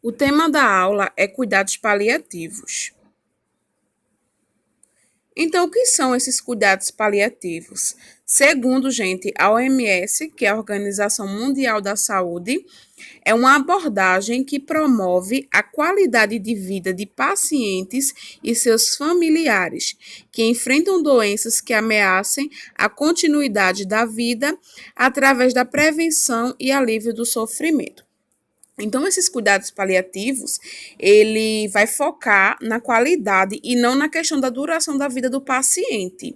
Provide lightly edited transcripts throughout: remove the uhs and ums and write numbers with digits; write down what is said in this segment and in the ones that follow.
O tema da aula é cuidados paliativos. Então, o que são esses cuidados paliativos? Segundo, gente, a OMS, que é a Organização Mundial da Saúde, é uma abordagem que promove a qualidade de vida de pacientes e seus familiares que enfrentam doenças que ameacem a continuidade da vida através da prevenção e alívio do sofrimento. Então, esses cuidados paliativos, ele vai focar na qualidade e não na questão da duração da vida do paciente.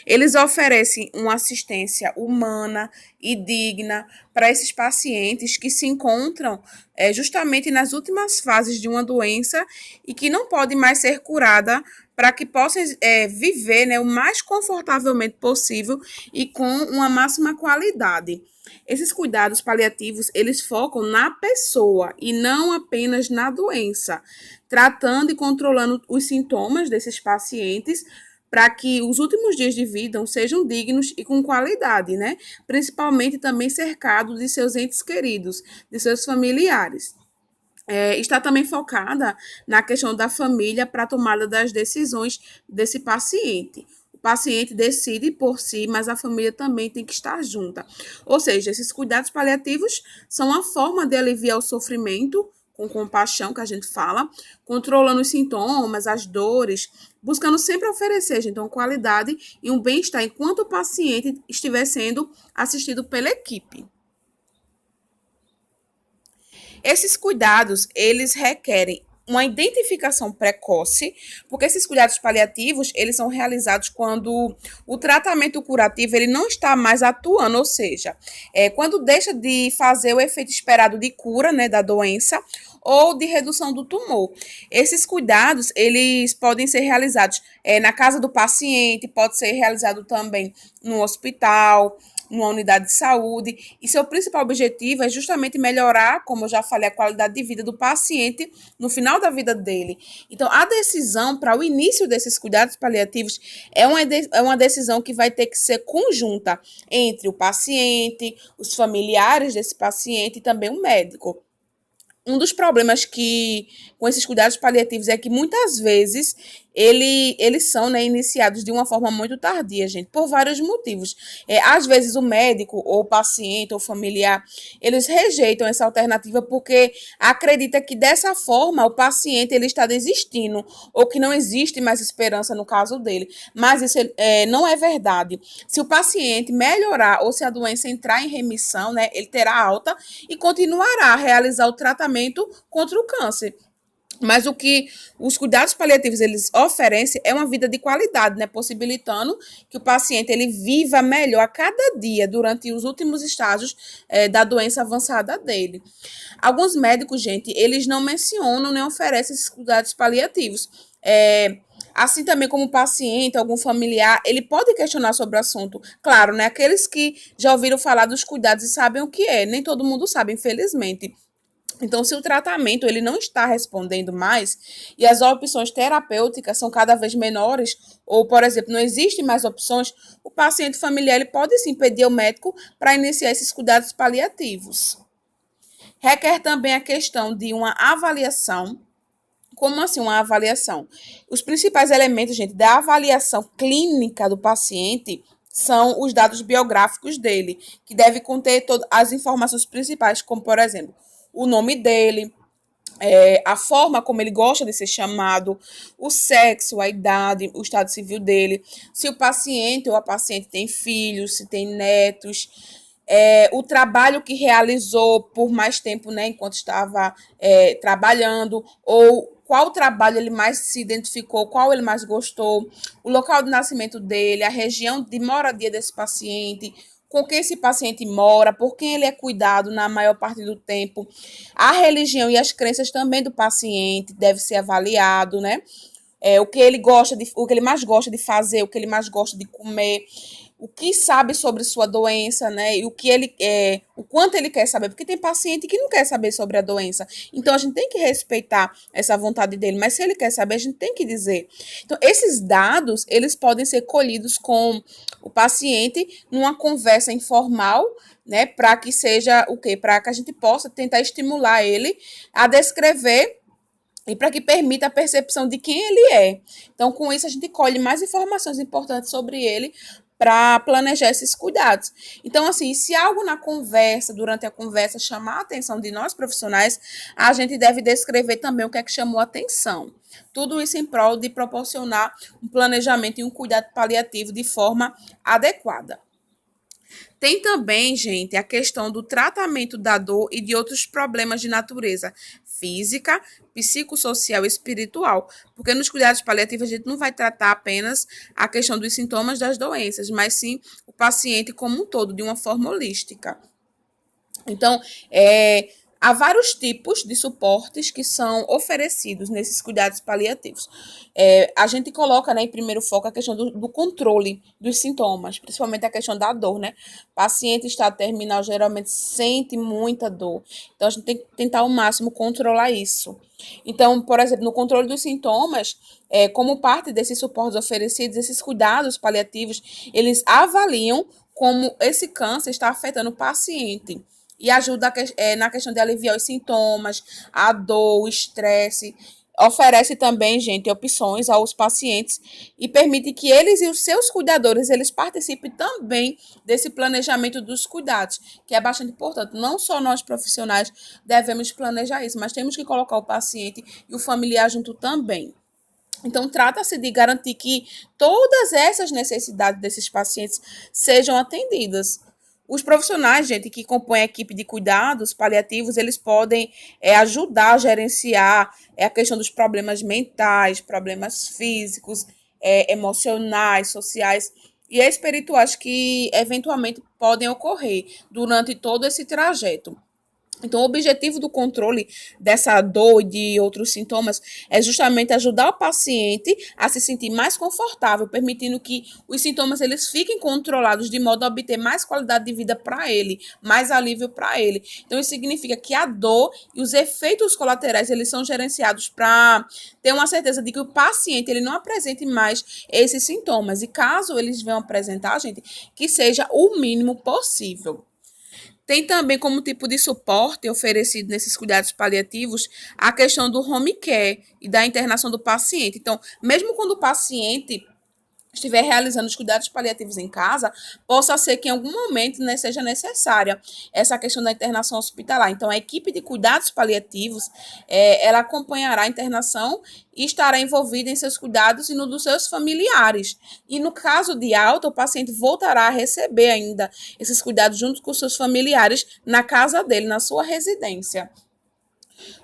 Eles oferecem uma assistência humana e digna para esses pacientes que se encontram justamente nas últimas fases de uma doença e que não pode mais ser curada para que possam viver, né, o mais confortavelmente possível e com uma máxima qualidade. Esses cuidados paliativos, eles focam na pessoa e não apenas na doença, tratando e controlando os sintomas desses pacientes para que os últimos dias de vida sejam dignos e com qualidade, né? Principalmente também cercado de seus entes queridos, de seus familiares. Está também focada na questão da família para a tomada das decisões desse paciente. O paciente decide por si, mas a família também tem que estar junta. Ou seja, esses cuidados paliativos são uma forma de aliviar o sofrimento, com compaixão, que a gente fala, controlando os sintomas, as dores, buscando sempre oferecer, gente, uma qualidade e um bem-estar enquanto o paciente estiver sendo assistido pela equipe. Esses cuidados, eles requerem uma identificação precoce, porque esses cuidados paliativos, eles são realizados quando o tratamento curativo, ele não está mais atuando, ou seja, quando deixa de fazer o efeito esperado de cura, né, da doença, ou de redução do tumor. Esses cuidados, eles podem ser realizados na casa do paciente, pode ser realizado também no hospital, numa unidade de saúde, e seu principal objetivo é justamente melhorar, como eu já falei, a qualidade de vida do paciente no final da vida dele. Então, a decisão para o início desses cuidados paliativos é uma decisão que vai ter que ser conjunta entre o paciente, os familiares desse paciente e também o médico. Um dos problemas que com esses cuidados paliativos é que muitas vezes eles são, né, iniciados de uma forma muito tardia, gente, por vários motivos. Às vezes o médico, ou o paciente, ou familiar, eles rejeitam essa alternativa porque acredita que dessa forma o paciente ele está desistindo, ou que não existe mais esperança no caso dele. Mas isso não é verdade. Se o paciente melhorar ou se a doença entrar em remissão, né, ele terá alta e continuará a realizar o tratamento contra o câncer. Mas o que os cuidados paliativos eles oferecem é uma vida de qualidade, né? Possibilitando que o paciente ele viva melhor a cada dia durante os últimos estágios da doença avançada dele. Alguns médicos, gente, eles não mencionam nem oferecem esses cuidados paliativos. Assim também como o paciente, algum familiar, ele pode questionar sobre o assunto. Claro, né? Aqueles que já ouviram falar dos cuidados e sabem o que é. Nem todo mundo sabe, infelizmente. Então, se o tratamento ele não está respondendo mais e as opções terapêuticas são cada vez menores, ou, por exemplo, não existem mais opções, o paciente familiar ele pode sim pedir ao médico para iniciar esses cuidados paliativos. Requer também a questão de uma avaliação. Como assim uma avaliação? Os principais elementos, gente, da avaliação clínica do paciente são os dados biográficos dele, que deve conter todas as informações principais, como, por exemplo, o nome dele, a forma como ele gosta de ser chamado, o sexo, a idade, o estado civil dele, se o paciente ou a paciente tem filhos, se tem netos, o trabalho que realizou por mais tempo, né, enquanto estava trabalhando, ou qual trabalho ele mais se identificou, qual ele mais gostou, o local de nascimento dele, a região de moradia desse paciente, com quem esse paciente mora, por quem ele é cuidado na maior parte do tempo. A religião e as crenças também do paciente deve ser avaliado, né? O que ele gosta de, o que ele mais gosta de fazer, o que ele mais gosta de comer, o que sabe sobre sua doença, né? E o quanto ele quer saber, porque tem paciente que não quer saber sobre a doença. Então a gente tem que respeitar essa vontade dele, mas se ele quer saber, a gente tem que dizer. Então esses dados, eles podem ser colhidos com o paciente numa conversa informal, né, para que seja o quê? Para que a gente possa tentar estimular ele a descrever e para que permita a percepção de quem ele é. Então, com isso, a gente colhe mais informações importantes sobre ele para planejar esses cuidados. Então, assim, se algo na conversa, durante a conversa, chamar a atenção de nós profissionais, a gente deve descrever também o que é que chamou a atenção. Tudo isso em prol de proporcionar um planejamento e um cuidado paliativo de forma adequada. Tem também, gente, a questão do tratamento da dor e de outros problemas de natureza física, psicossocial e espiritual. Porque nos cuidados paliativos a gente não vai tratar apenas a questão dos sintomas das doenças, mas sim o paciente como um todo, de uma forma holística. Então, há vários tipos de suportes que são oferecidos nesses cuidados paliativos. A gente coloca, né, em primeiro foco a questão do controle dos sintomas, principalmente a questão da dor, né? O paciente em estado terminal geralmente sente muita dor, então a gente tem que tentar ao máximo controlar isso. Então, por exemplo, no controle dos sintomas, como parte desses suportes oferecidos, esses cuidados paliativos, eles avaliam como esse câncer está afetando o paciente e ajuda na questão de aliviar os sintomas, a dor, o estresse. Oferece também, gente, opções aos pacientes e permite que eles e os seus cuidadores, eles participem também desse planejamento dos cuidados, que é bastante importante. Não só nós profissionais devemos planejar isso, mas temos que colocar o paciente e o familiar junto também. Então, trata-se de garantir que todas essas necessidades desses pacientes sejam atendidas. Os profissionais, gente, que compõem a equipe de cuidados paliativos, eles podem ajudar a gerenciar a questão dos problemas mentais, problemas físicos, emocionais, sociais e espirituais que eventualmente podem ocorrer durante todo esse trajeto. Então, o objetivo do controle dessa dor e de outros sintomas é justamente ajudar o paciente a se sentir mais confortável, permitindo que os sintomas eles fiquem controlados de modo a obter mais qualidade de vida para ele, mais alívio para ele. Então, isso significa que a dor e os efeitos colaterais eles são gerenciados para ter uma certeza de que o paciente ele não apresente mais esses sintomas. E caso eles venham apresentar, gente, que seja o mínimo possível. Tem também como tipo de suporte oferecido nesses cuidados paliativos a questão do home care e da internação do paciente. Então, mesmo quando o paciente estiver realizando os cuidados paliativos em casa, possa ser que em algum momento, né, seja necessária essa questão da internação hospitalar. Então, a equipe de cuidados paliativos, ela acompanhará a internação e estará envolvida em seus cuidados e no dos seus familiares. E no caso de alta, o paciente voltará a receber ainda esses cuidados junto com seus familiares na casa dele, na sua residência.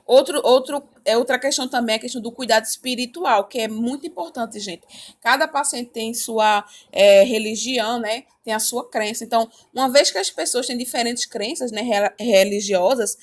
Outra questão também é a questão do cuidado espiritual, que é muito importante, gente. Cada paciente tem sua religião, né? Tem a sua crença. Então, uma vez que as pessoas têm diferentes crenças, né, religiosas,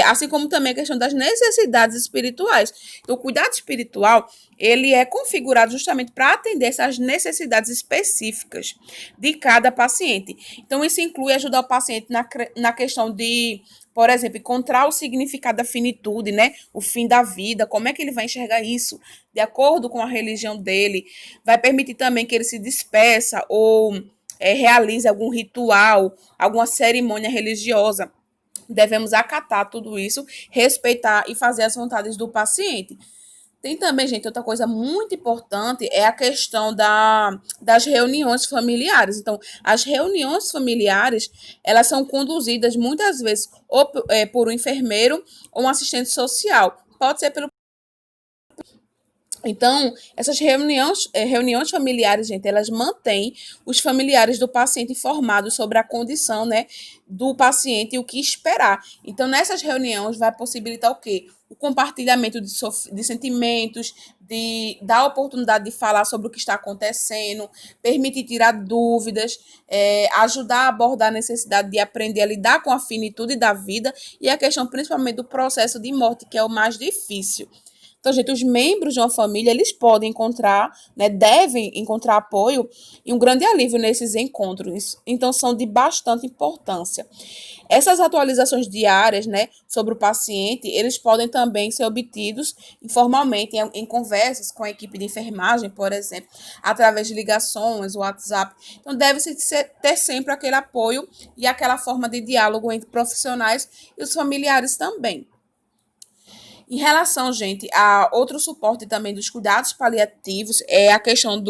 assim como também a questão das necessidades espirituais. Então, o cuidado espiritual, ele é configurado justamente para atender essas necessidades específicas de cada paciente. Então, isso inclui ajudar o paciente na questão de, por exemplo, encontrar o significado da finitude, né? O fim da vida, como é que ele vai enxergar isso de acordo com a religião dele. Vai permitir também que ele se despeça ou realize algum ritual, alguma cerimônia religiosa. Devemos acatar tudo isso, respeitar e fazer as vontades do paciente. Tem também, gente, outra coisa muito importante é a questão das reuniões familiares. Então, as reuniões familiares, elas são conduzidas muitas vezes ou por um enfermeiro ou um assistente social. Pode ser pelo. Então, essas reuniões familiares, gente, elas mantêm os familiares do paciente informados sobre a condição, né, do paciente e o que esperar. Então, nessas reuniões vai possibilitar o quê? O compartilhamento de sentimentos, dar a oportunidade de falar sobre o que está acontecendo, permitir tirar dúvidas, ajudar a abordar a necessidade de aprender a lidar com a finitude da vida e a questão principalmente do processo de morte, que é o mais difícil. Então, gente, os membros de uma família, eles podem encontrar, né, devem encontrar apoio e um grande alívio nesses encontros. Então, são de bastante importância. Essas atualizações diárias, né, sobre o paciente, eles podem também ser obtidos informalmente em conversas com a equipe de enfermagem, por exemplo, através de ligações, WhatsApp. Então, deve-se ter sempre aquele apoio e aquela forma de diálogo entre profissionais e os familiares também. Em relação, gente, a outro suporte também dos cuidados paliativos é a questão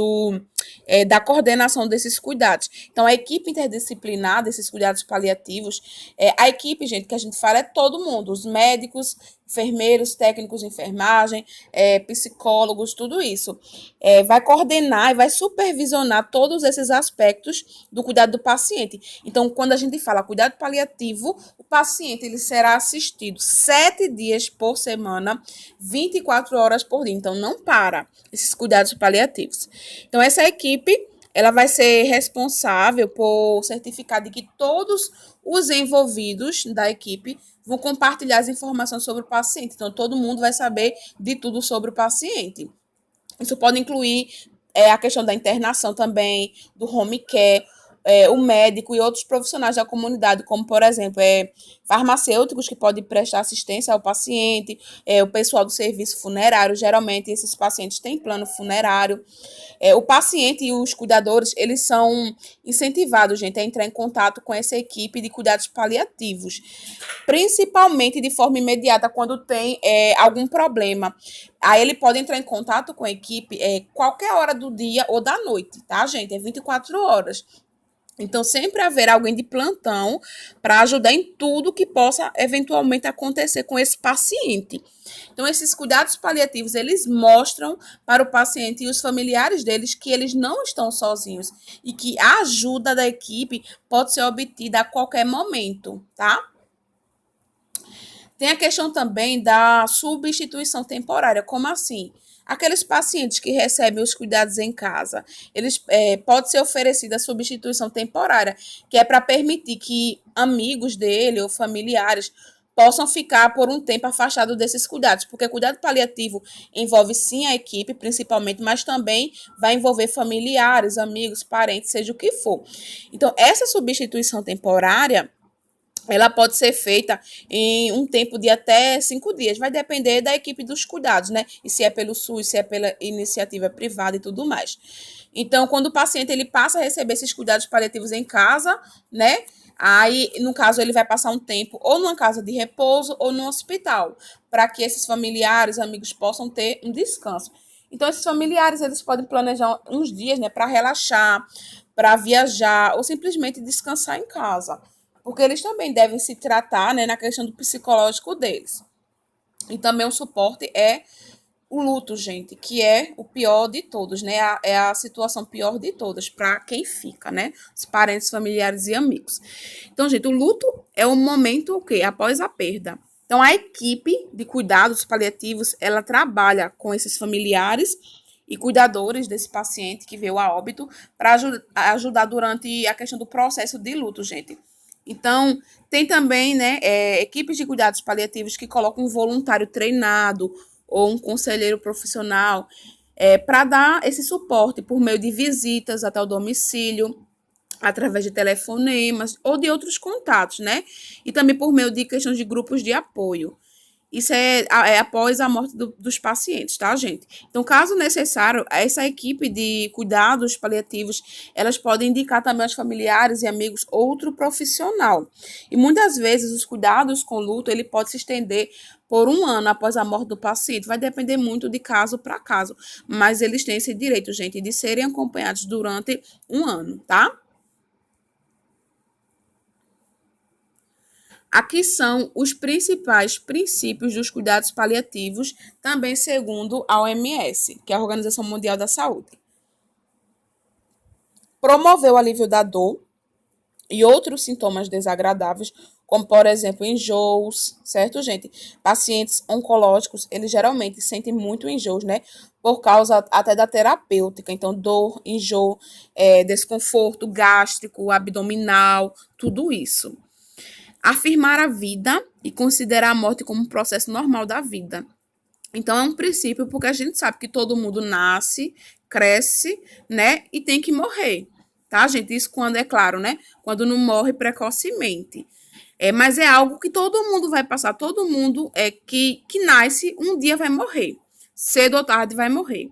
da coordenação desses cuidados. Então, a equipe interdisciplinar desses cuidados paliativos, a equipe, gente, que a gente fala é todo mundo, os médicos, enfermeiros, técnicos de enfermagem, psicólogos, tudo isso. Vai coordenar e vai supervisionar todos esses aspectos do cuidado do paciente. Então, quando a gente fala cuidado paliativo, o paciente ele será assistido 7 dias por semana, 24 horas por dia. Então, não para esses cuidados paliativos. Então, essa equipe ela vai ser responsável por certificar de que todos os envolvidos da equipe vão compartilhar as informações sobre o paciente. Então, todo mundo vai saber de tudo sobre o paciente. Isso pode incluir a questão da internação também, do home care, o médico e outros profissionais da comunidade, como, por exemplo, farmacêuticos que podem prestar assistência ao paciente, o pessoal do serviço funerário, geralmente esses pacientes têm plano funerário. O paciente e os cuidadores, eles são incentivados, gente, a entrar em contato com essa equipe de cuidados paliativos, principalmente de forma imediata quando tem algum problema. Aí ele pode entrar em contato com a equipe qualquer hora do dia ou da noite, tá, gente? É 24 horas. Então, sempre haverá alguém de plantão para ajudar em tudo que possa eventualmente acontecer com esse paciente. Então, esses cuidados paliativos, eles mostram para o paciente e os familiares deles que eles não estão sozinhos e que a ajuda da equipe pode ser obtida a qualquer momento, tá? Tem a questão também da substituição temporária. Como assim? Aqueles pacientes que recebem os cuidados em casa, eles pode ser oferecida a substituição temporária, que é para permitir que amigos dele ou familiares possam ficar por um tempo afastados desses cuidados, porque cuidado paliativo envolve sim a equipe, principalmente, mas também vai envolver familiares, amigos, parentes, seja o que for. Então, essa substituição temporária ela pode ser feita em um tempo de até 5 dias. Vai depender da equipe dos cuidados, né? E se é pelo SUS, se é pela iniciativa privada e tudo mais. Então, quando o paciente ele passa a receber esses cuidados paliativos em casa, né? Aí, no caso, ele vai passar um tempo ou numa casa de repouso ou no hospital, para que esses familiares, amigos possam ter um descanso. Então, esses familiares, eles podem planejar uns dias, né, para relaxar, para viajar ou simplesmente descansar em casa, porque eles também devem se tratar, né, na questão do psicológico deles. E também o suporte é o luto, gente, que é o pior de todos, né? É a situação pior de todas para quem fica, né? Os parentes, familiares e amigos. Então, gente, o luto é o momento o quê? Após a perda. Então, a equipe de cuidados paliativos, ela trabalha com esses familiares e cuidadores desse paciente que veio a óbito para ajudar durante a questão do processo de luto, gente. Então, tem também, né, equipes de cuidados paliativos que colocam um voluntário treinado ou um conselheiro profissional para dar esse suporte por meio de visitas até o domicílio, através de telefonemas ou de outros contatos, né? E também por meio de questões de grupos de apoio. Isso é após a morte dos pacientes, tá, gente? Então, caso necessário, essa equipe de cuidados paliativos, elas podem indicar também aos familiares e amigos outro profissional. E muitas vezes os cuidados com luto, ele pode se estender por um ano após a morte do paciente. Vai depender muito de caso para caso, mas eles têm esse direito, gente, de serem acompanhados durante um ano, tá? Aqui são os principais princípios dos cuidados paliativos, também segundo a OMS, que é a Organização Mundial da Saúde. Promover o alívio da dor e outros sintomas desagradáveis, como, por exemplo, enjoos, certo, gente? Pacientes oncológicos, eles geralmente sentem muito enjoos, né? Por causa até da terapêutica. Então, dor, enjoo, desconforto gástrico, abdominal, tudo isso. Afirmar a vida e considerar a morte como um processo normal da vida. Então, é um princípio porque a gente sabe que todo mundo nasce, cresce, né, e tem que morrer, tá, gente? Isso quando, é claro, né, quando não morre precocemente. Mas é algo que todo mundo vai passar, todo mundo que nasce, um dia vai morrer. Cedo ou tarde vai morrer.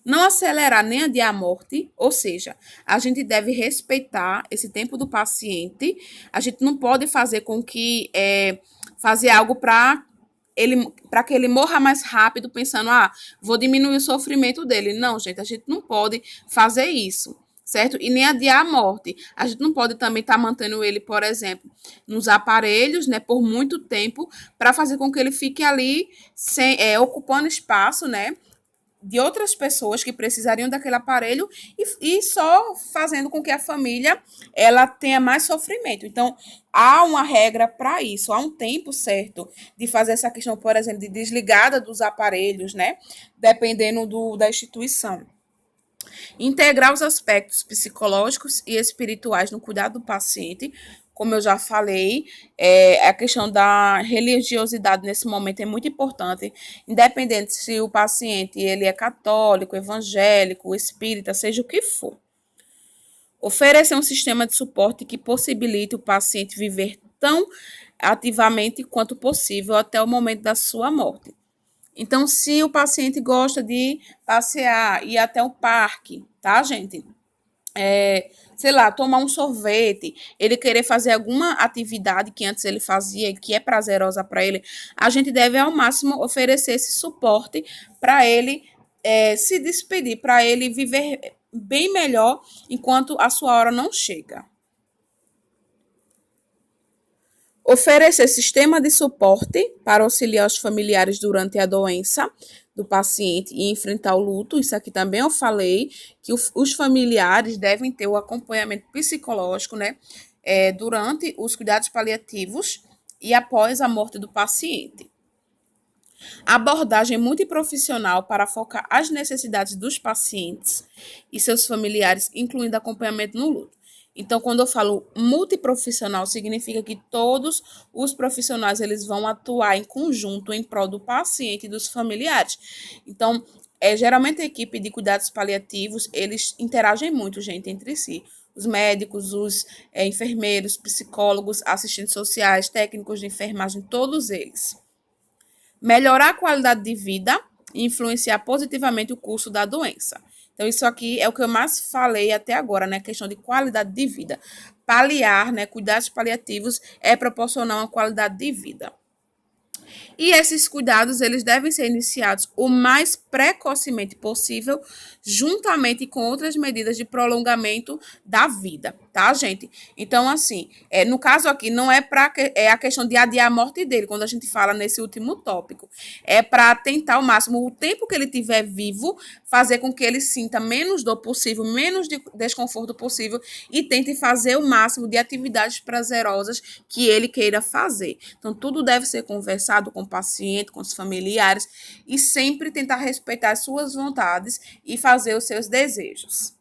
Não acelerar nem adiar a morte, ou seja, a gente deve respeitar esse tempo do paciente. A gente não pode fazer com que fazer algo para que ele morra mais rápido, pensando, vou diminuir o sofrimento dele. Não, gente, a gente não pode fazer isso, certo? E nem adiar a morte. A gente não pode também estar mantendo ele, por exemplo, nos aparelhos, né, por muito tempo, para fazer com que ele fique ali ocupando espaço, né, de outras pessoas que precisariam daquele aparelho e só fazendo com que a família ela tenha mais sofrimento. Então, há uma regra para isso, há um tempo certo de fazer essa questão, por exemplo, de desligada dos aparelhos, né? Dependendo da instituição. Integrar os aspectos psicológicos e espirituais no cuidado do paciente, como eu já falei, a questão da religiosidade nesse momento é muito importante, independente se o paciente ele é católico, evangélico, espírita, seja o que for. Oferecer um sistema de suporte que possibilite o paciente viver tão ativamente quanto possível até o momento da sua morte. Então, se o paciente gosta de passear, ir até o parque, tá, gente? Sei lá, tomar um sorvete, ele querer fazer alguma atividade que antes ele fazia, que é prazerosa para ele, a gente deve ao máximo oferecer esse suporte para ele se despedir, para ele viver bem melhor enquanto a sua hora não chega. Oferecer sistema de suporte para auxiliar os familiares durante a doença do paciente e enfrentar o luto. Isso aqui também eu falei, que os familiares devem ter o acompanhamento psicológico, né, durante os cuidados paliativos e após a morte do paciente. Abordagem multiprofissional para focar as necessidades dos pacientes e seus familiares, incluindo acompanhamento no luto. Então, quando eu falo multiprofissional, significa que todos os profissionais eles vão atuar em conjunto em prol do paciente e dos familiares. Então, geralmente a equipe de cuidados paliativos, eles interagem muito, gente, entre si. Os médicos, os enfermeiros, psicólogos, assistentes sociais, técnicos de enfermagem, todos eles. Melhorar a qualidade de vida e influenciar positivamente o curso da doença. Então, isso aqui é o que eu mais falei até agora, né? A questão de qualidade de vida. Paliar, né? Cuidados paliativos é proporcionar uma qualidade de vida. E esses cuidados, eles devem ser iniciados o mais precocemente possível, juntamente com outras medidas de prolongamento da vida, tá, gente? Então, assim, no caso aqui, não é para a questão de adiar a morte dele, quando a gente fala nesse último tópico. É para tentar ao máximo, o tempo que ele tiver vivo, fazer com que ele sinta menos dor possível, menos desconforto possível e tente fazer o máximo de atividades prazerosas que ele queira fazer. Então, tudo deve ser conversado com o paciente, com os familiares e sempre tentar respeitar as suas vontades e fazer os seus desejos.